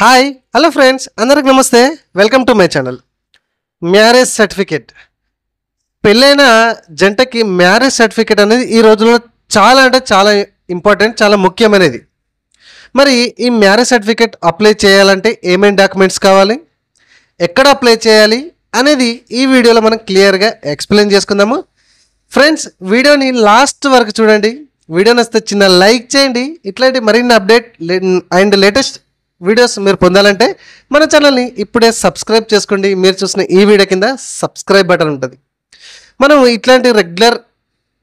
Hi hello friends అందరికి నమస్తే welcome to my channel. Marriage certificate, పెళ్ళైన జంటకి మ్యారేజ్ సర్టిఫికేట్ అనేది ఈ రోజుల్లో చాలా అంటే చాలా ఇంపార్టెంట్, చాలా ముఖ్యమైనది. మరి ఈ మ్యారేజ్ సర్టిఫికేట్ అప్లై చేయాలంటే ఏమేమి డాక్యుమెంట్స్ కావాలి, ఎక్కడ అప్లై చేయాలి అనేది ఈ వీడియోలో మనం క్లియర్గా ఎక్స్ప్లెయిన్ చేసుకుందాము. ఫ్రెండ్స్, వీడియోని లాస్ట్ వరకు చూడండి. వీడియో నచ్చితే చిన్న లైక్ చేయండి. ఇట్లాంటి మరిన్ని అప్డేట్ అండ్ లేటెస్ట్ వీడియోస్ మీరు పొందాలంటే మన ఛానల్ని ఇప్పుడే సబ్స్క్రైబ్ చేసుకోండి. మీరు చూసిన ఈ వీడియో కింద సబ్స్క్రైబ్ బటన్ ఉంటుంది. మనం ఇట్లాంటి రెగ్యులర్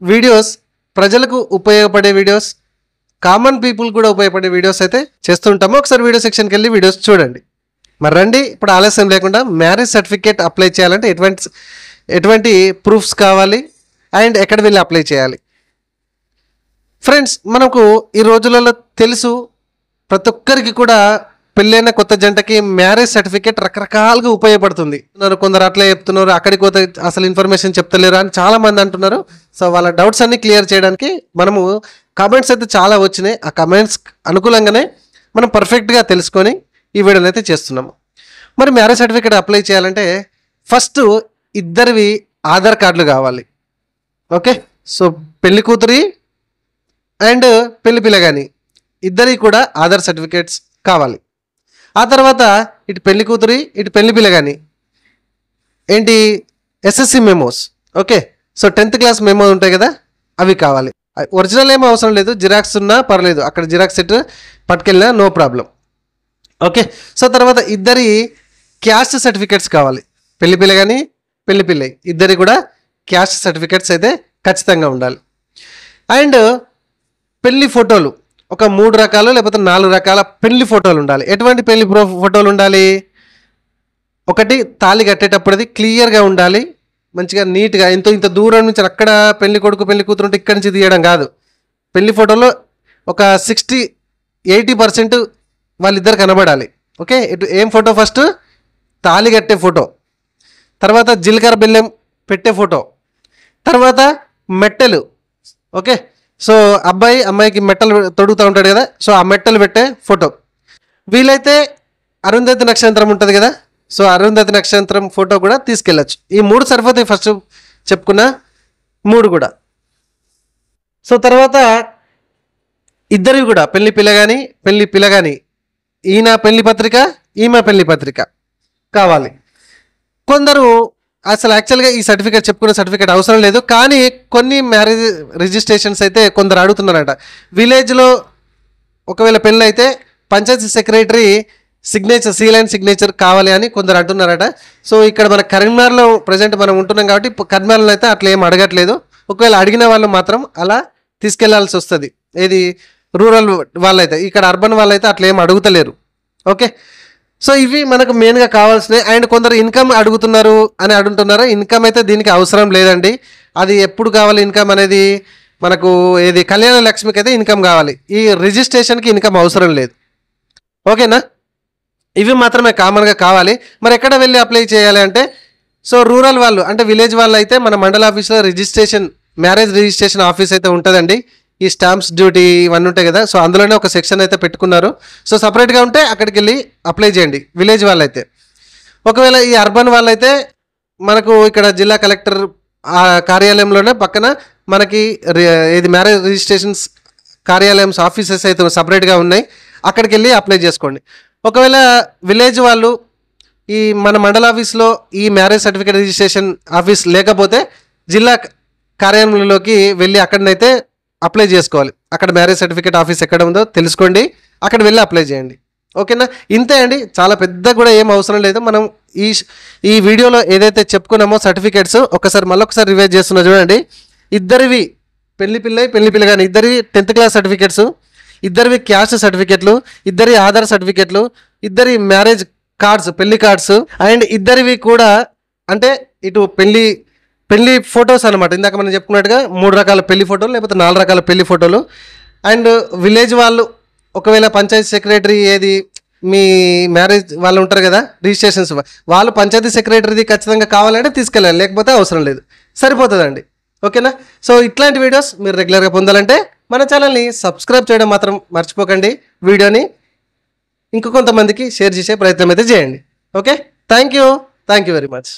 వీడియోస్, ప్రజలకు ఉపయోగపడే వీడియోస్, కామన్ పీపుల్ కూడా ఉపయోగపడే వీడియోస్ అయితే చేస్తూ ఉంటాము. ఒకసారి వీడియో సెక్షన్కి వెళ్ళి వీడియోస్ చూడండి. మరి రండి, ఇప్పుడు ఆలస్యం లేకుండా మ్యారేజ్ సర్టిఫికేట్ అప్లై చేయాలంటే ఎటువంటి ప్రూఫ్స్ కావాలి అండ్ ఎక్కడ వెళ్ళి అప్లై చేయాలి. ఫ్రెండ్స్, మనకు ఈ రోజులలో తెలుసు, ప్రతి ఒక్కరికి కూడా పెళ్ళైన కొత్త జంటకి మ్యారేజ్ సర్టిఫికేట్ రకరకాలుగా ఉపయోగపడుతుంది. కొందరు అట్లే చెప్తున్నారు, అక్కడికి పోతే అసలు ఇన్ఫర్మేషన్ చెప్తలేరు అని చాలామంది అంటున్నారు. సో వాళ్ళ డౌట్స్ అన్ని క్లియర్ చేయడానికి మనము కామెంట్స్ అయితే చాలా వచ్చినాయి. ఆ కామెంట్స్ అనుకూలంగానే మనం పర్ఫెక్ట్గా తెలుసుకొని ఈ వీడియోని అయితే చేస్తున్నాము. మరి మ్యారేజ్ సర్టిఫికేట్ అప్లై చేయాలంటే ఫస్ట్ ఇద్దరివి ఆధార్ కార్డులు కావాలి. ఓకే, సో పెళ్లి కూతురి అండ్ పెళ్లి పిల్లగాని ఇద్దరి కూడా ఆధార్ సర్టిఫికేట్స్ కావాలి. ఆ తర్వాత ఇటు పెళ్లి కూతురి ఇటు పెళ్లి పిల్లగాని ఏంటి SSC memos. Okay, so 10th class memo ఉంటాయి కదా, అవి కావాలి. ఒరిజినల్ ఏమో అవసరం లేదు, జిరాక్స్ ఉన్నా పర్లేదు, అక్కడ జిరాక్స్ సెట్ పట్టుకెళ్ళినా నో ప్రాబ్లం. ఓకే, సో తర్వాత ఇద్దరి క్యాస్ట్ సర్టిఫికేట్స్ కావాలి. పెళ్లి పిల్లగాని పెళ్లి పిల్ల ఇద్దరి కూడా క్యాస్ట్ సర్టిఫికేట్స్ అయితే ఖచ్చితంగా ఉండాలి. అండ్ పెళ్లి ఫోటోలు ఒక 3 రకాలు లేకపోతే 4 రకాల పెళ్లి ఫోటోలు ఉండాలి. ఎటువంటి పెళ్లి ఫోటోలు ఉండాలి? ఒకటి, తాళి కట్టేటప్పుడుది క్లియర్గా ఉండాలి, మంచిగా నీట్గా. ఇంత దూరం నుంచి అక్కడ పెళ్లి కొడుకు పెళ్లి కూతురు ఉంటే ఇక్కడి నుంచి తీయడం కాదు. పెళ్లి ఫోటోలో ఒక 60-80% వాళ్ళిద్దరు కనబడాలి. ఓకే, ఇటు ఏం ఫోటో? ఫస్ట్ తాళి కట్టే ఫోటో, తర్వాత జీలకర్ర బెల్లం పెట్టే ఫోటో, తర్వాత మెట్టెలు. ఓకే, సో అబ్బాయి అమ్మాయికి మెట్టలు తొడుగుతూ ఉంటాడు కదా, సో ఆ మెట్టలు పెట్టే ఫోటో. వీలైతే అరుంధతి నక్షత్రం ఉంటుంది కదా, సో అరుంధతి నక్షత్రం ఫోటో కూడా తీసుకెళ్ళచ్చు. ఈ 3 సరిపోతాయి, ఫస్ట్ చెప్పుకున్న 3 కూడా. సో తర్వాత ఇద్దరివి కూడా పెళ్లి పిల్లగాని ఈయన పెళ్లి పత్రిక ఈమె పెళ్లి పత్రిక కావాలి. కొందరు అసలు యాక్చువల్గా ఈ సర్టిఫికేట్ చెప్పుకునే సర్టిఫికేట్ అవసరం లేదు, కానీ కొన్ని మ్యారేజ్ రిజిస్ట్రేషన్స్ అయితే కొందరు అడుగుతున్నారట. విలేజ్లో ఒకవేళ పెళ్ళి అయితే పంచాయతీ secretary signature, seal and signature కావాలి అని కొందరు అంటున్నారట. సో ఇక్కడ మన కరీంనగర్లో ప్రజెంట్ మనం ఉంటున్నాం కాబట్టి కరీంనగర్లో అయితే అట్లా ఏం అడగట్లేదు. ఒకవేళ అడిగిన వాళ్ళు మాత్రం అలా తీసుకెళ్లాల్సి వస్తుంది. ఏది రూరల్ వాళ్ళైతే, ఇక్కడ అర్బన్ వాళ్ళైతే అట్లా ఏం అడుగుతలేరు. ఓకే, సో ఇవి మనకు మెయిన్గా కావాల్సినవి. అండ్ కొందరు ఇన్కమ్ అడుగుతున్నారు అని అడుగుతున్నారు. ఇన్కమ్ అయితే దీనికి అవసరం లేదండి. అది ఎప్పుడు కావాలి ఇన్కమ్ అనేది? మనకు ఏది కళ్యాణ లక్ష్మికి అయితే ఇన్కమ్ కావాలి, ఈ రిజిస్ట్రేషన్కి ఇన్కమ్ అవసరం లేదు. ఓకేనా, ఇవి మాత్రమే కామన్గా కావాలి. మరి ఎక్కడ వెళ్ళి అప్లై చేయాలి అంటే, సో రూరల్ వాళ్ళు అంటే విలేజ్ వాళ్ళు అయితే మన మండల ఆఫీస్లో మ్యారేజ్ రిజిస్ట్రేషన్ ఆఫీస్ అయితే ఉంటుందండి. ఈ స్టాంప్స్ డ్యూటీ ఇవన్నీ ఉంటాయి కదా, సో అందులోనే ఒక సెక్షన్ అయితే పెట్టుకున్నారు. సో సపరేట్గా ఉంటే అక్కడికి వెళ్ళి అప్లై చేయండి విలేజ్ వాళ్ళైతే. ఒకవేళ ఈ అర్బన్ వాళ్ళైతే మనకు ఇక్కడ జిల్లా కలెక్టర్ కార్యాలయంలోనే పక్కన మనకి ఇది మ్యారేజ్ రిజిస్ట్రేషన్స్ కార్యాలయం ఆఫీసెస్ అయితే సపరేట్గా ఉన్నాయి, అక్కడికి వెళ్ళి అప్లై చేసుకోండి. ఒకవేళ విలేజ్ వాళ్ళు ఈ మన మండల ఆఫీస్లో ఈ మ్యారేజ్ సర్టిఫికేట్ రిజిస్ట్రేషన్ ఆఫీస్ లేకపోతే జిల్లా కార్యాలయంలోకి వెళ్ళి అక్కడనైతే అప్లై చేసుకోవాలి. అక్కడ మ్యారేజ్ సర్టిఫికేట్ ఆఫీస్ ఎక్కడ ఉందో తెలుసుకోండి, అక్కడ వెళ్ళి అప్లై చేయండి. ఓకేనా, ఇంతే అండి, చాలా పెద్ద కూడా ఏం అవసరం లేదు. మనం ఈ వీడియోలో ఏదైతే చెప్పుకున్నామో సర్టిఫికేట్స్ మళ్ళొకసారి రివైజ్ చేస్తున్నా చూడండి. ఇద్దరివి పెళ్లి పిల్లగాని ఇద్దరి 10th క్లాస్ సర్టిఫికేట్స్, ఇద్దరివి క్యాస్ట్ సర్టిఫికేట్లు, ఇద్దరి ఆధార్ సర్టిఫికేట్లు, ఇద్దరి మ్యారేజ్ కార్డ్స్ పెళ్లి కార్డ్స్, అండ్ ఇద్దరివి కూడా అంటే ఇటు పెళ్లి ఫొటోస్ అనమాట. ఇందాక మనం చెప్పుకున్నట్టుగా 3 రకాల పెళ్లి ఫోటోలు లేకపోతే 4 రకాల పెళ్లి ఫోటోలు. అండ్ విలేజ్ వాళ్ళు ఒకవేళ పంచాయతీ సెక్రటరీ ఏది మీ మ్యారేజ్ వాళ్ళు ఉంటారు కదా రిజిస్ట్రేషన్స్, వాళ్ళు పంచాయతీ సెక్రటరీది ఖచ్చితంగా కావాలంటే తీసుకెళ్ళాలి, లేకపోతే అవసరం లేదు, సరిపోతుందండి. ఓకేనా, సో ఇట్లాంటి వీడియోస్ మీరు రెగ్యులర్గా పొందాలంటే మన ఛానల్ని సబ్స్క్రైబ్ చేయడం మాత్రం మర్చిపోకండి. వీడియోని ఇంకొంతమందికి షేర్ చేసే ప్రయత్నం అయితే చేయండి. Okay, thank you very much.